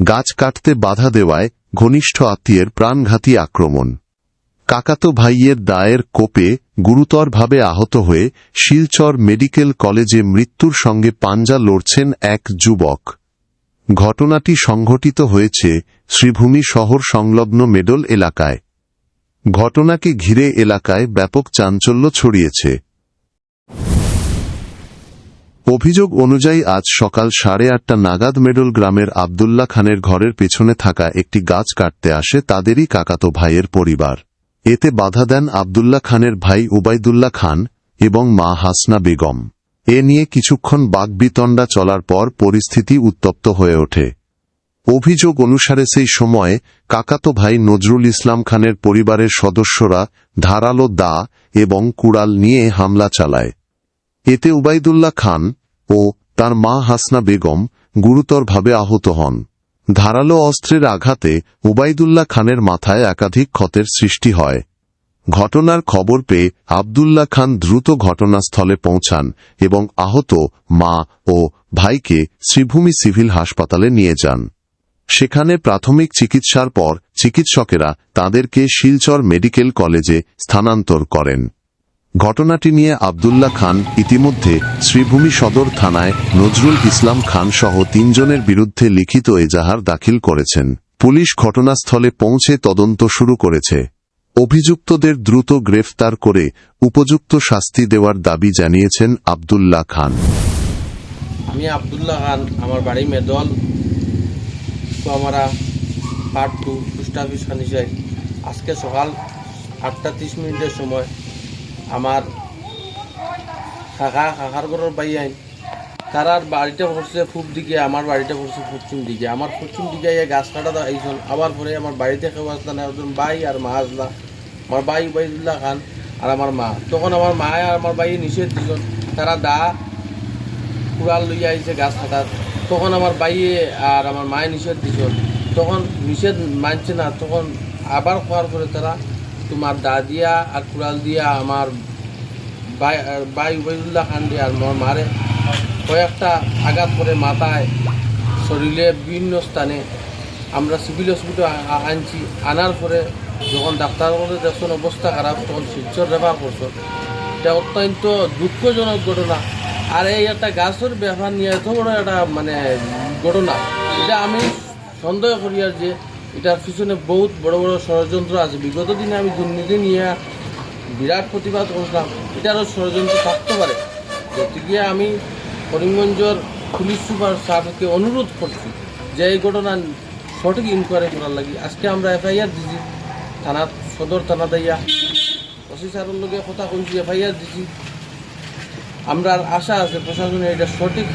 গাছ কাটতে বাধা দেওয়ায় ঘনিষ্ঠ আত্মীয়ের প্রাণঘাতী আক্রমণ। কাকাতো ভাইয়ের দায়ের কোপে গুরুতরভাবে আহত হয়ে শিলচর মেডিকেল কলেজে মৃত্যুর সঙ্গে পাঞ্জা লড়ছেন এক যুবক। ঘটনাটি সংঘটিত হয়েছে শ্রীভূমি শহর সংলগ্ন মেডল এলাকায়। ঘটনাকে ঘিরে এলাকায় ব্যাপক চাঞ্চল্য ছড়িয়েছে। অভিযোগ অনুযায়ী আজ সকাল 8:30 নাগাদ মেডল গ্রামের আব্দুল্লাহ খানের ঘরের পেছনে থাকা একটি গাছ কাটতে আসে তাদেরই কাকাতো ভাইয়ের পরিবার। এতে বাধা দেন আব্দুল্লাহ খানের ভাই উবাইদুল্লাহ খান এবং মা হাসনা বেগম। এ নিয়ে কিছুক্ষণ বাকবিতণ্ডা চলার পর পরিস্থিতি উত্তপ্ত হয়ে ওঠে। অভিযোগ অনুসারে সেই সময়ে কাকাতো ভাই নজরুল ইসলাম খানের পরিবারের সদস্যরা ধারালো দা এবং কুড়াল নিয়ে হামলা চালায়। এতে উবাইদুল্লাহ খান ও তার মা হাসনা বেগম গুরুতরভাবে আহত হন। ধারালো অস্ত্রের আঘাতে উবাইদুল্লাহ খানের মাথায় একাধিক ক্ষতের সৃষ্টি হয়। ঘটনার খবর পেয়ে আব্দুল্লাহ খান দ্রুত ঘটনাস্থলে পৌঁছান এবং আহত মা ও ভাইকে শ্রীভূমি সিভিল হাসপাতালে নিয়ে যান। সেখানে প্রাথমিক চিকিৎসার পর চিকিৎসকেরা তাদেরকে শিলচর মেডিকেল কলেজে স্থানান্তর করেন। ঘটনাটি নিয়ে আব্দুল্লাহ খান ইতিমধ্যে শ্রীভূমি সদর থানায় নজরুল ইসলাম খান সহ 3 জনের বিরুদ্ধে লিখিত এজাহার দাখিল করেছেন। পুলিশ ঘটনাস্থলে পৌঁছে তদন্ত শুরু করেছে। অভিযুক্তদের দ্রুত গ্রেফতার করে উপযুক্ত শাস্তি দেওয়ার দাবি জানিয়েছেন আব্দুল্লাহ খান। আমি আব্দুল্লাহ খান, আমার বাড়ি মেদল, আমরা পার্ট 2 পোস্ট অফিস খানিসাই। আজকে সকাল 8:30 সময় আমার কাকার ঘরের বাই আইন তারার বাড়িটা পড়ছে পূব দিকে, আমার বাড়িটা পড়ছে পশ্চিম দিকে। আমার পশ্চিম দিকে গাছ কাটা আইসন। আবার পরে আমার বাড়িতে কেউ আসলাম একজন ভাই আর মা আসলা, আমার ভাই উবাইদুল্লাহ খান আর আমার মা। তখন আমার মা আর আমার ভাই নিষেধ দিল, তারা দা কুড়াল লইয়া আইছে গাছ কাটার। তখন আমার ভাইয়ে আর আমার মায়ে নিষেধ দিল, তখন নিষেধ মানছে না। তখন আবার খাওয়ার পরে তারা তোমার দা দিয়া আর কুড়াল দিয়া আমার ভাই উবাইদুল্লাহ খান দিয়ে আর আমার মারে কয়েকটা আঘাত করে মাথায়, শরীরে বিভিন্ন স্থানে। আমরা সিভিল হসপিটাল আনছি। আনার পরে যখন ডাক্তার বলে দেখছেন অবস্থা খারাপ, তখন শিলচর রেফার করছেন। এটা অত্যন্ত দুঃখজনক ঘটনা। আর এই একটা গাছের ব্যাপার নিয়ে এত বড় একটা ঘটনা, এটা আমি সন্দেহ করি আর যে এটার পিছনে বহুত বড় বড় ষড়যন্ত্র আছে। বিগত দিনে আমি দুর্নীতি নিয়ে বিরাট প্রতিবাদ করলাম, এটারও ষড়যন্ত্র থাকতে পারে। গতিকে আমি করিমগঞ্জের পুলিশ সুপার সাহেবকে অনুরোধ করছি যে এই ঘটনা সঠিক ইনকোয়ারি করার লাগি। আজকে আমরা এফআইআর দিছি থানা, সদর থানা দাইয়া ওসি স্যারের লগে কথা কইছি, এফআইআর দিছি। আমরা আশা আছে প্রশাসনে এটা সঠিক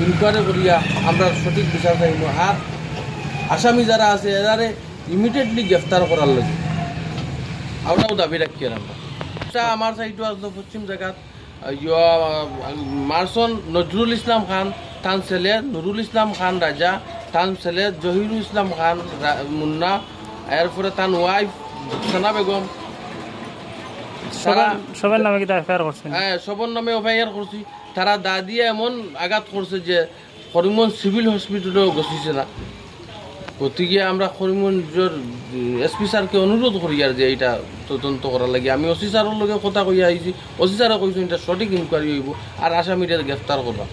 ইনকোয়ারি করিয়া আমরা সঠিক বিচার চাইব। আর আসামি যারা আছে এরারে ইমিডিয়েটলি গ্রেফতার করার লাগে আমরাও দাবি রাখি। আর আমরা আমার সাইডও আসলো পশ্চিম জায়গাত মার্সন নজরুল ইসলাম খান, তান ছেলে নুরুল ইসলাম খান রাজা, তান ছেলে জহিরুল ইসলাম খান মুন্না, এরপরে তান ওয়াইফ সানা বেগম। সবার নামে কি এফআইআর করছেন? হ্যাঁ, সবার নামে এফআইআর করছি। তারা দা দিয়ে এমন আঘাত করছে যে করিমগঞ্জ সিভিল হসপিটালেও গছিছে না। গতিকে আমরা করিমগঞ্জের এসপি স্যারকে অনুরোধ করি আর যে এইটা তদন্ত করার লাগে। আমি ওসি স্যারের লগে কথা কইয়া আইছি, ওসি স্যারে কইছেন এটা সঠিক ইনকোয়ারি হইব আর আসামিরা গ্রেফতার করবা।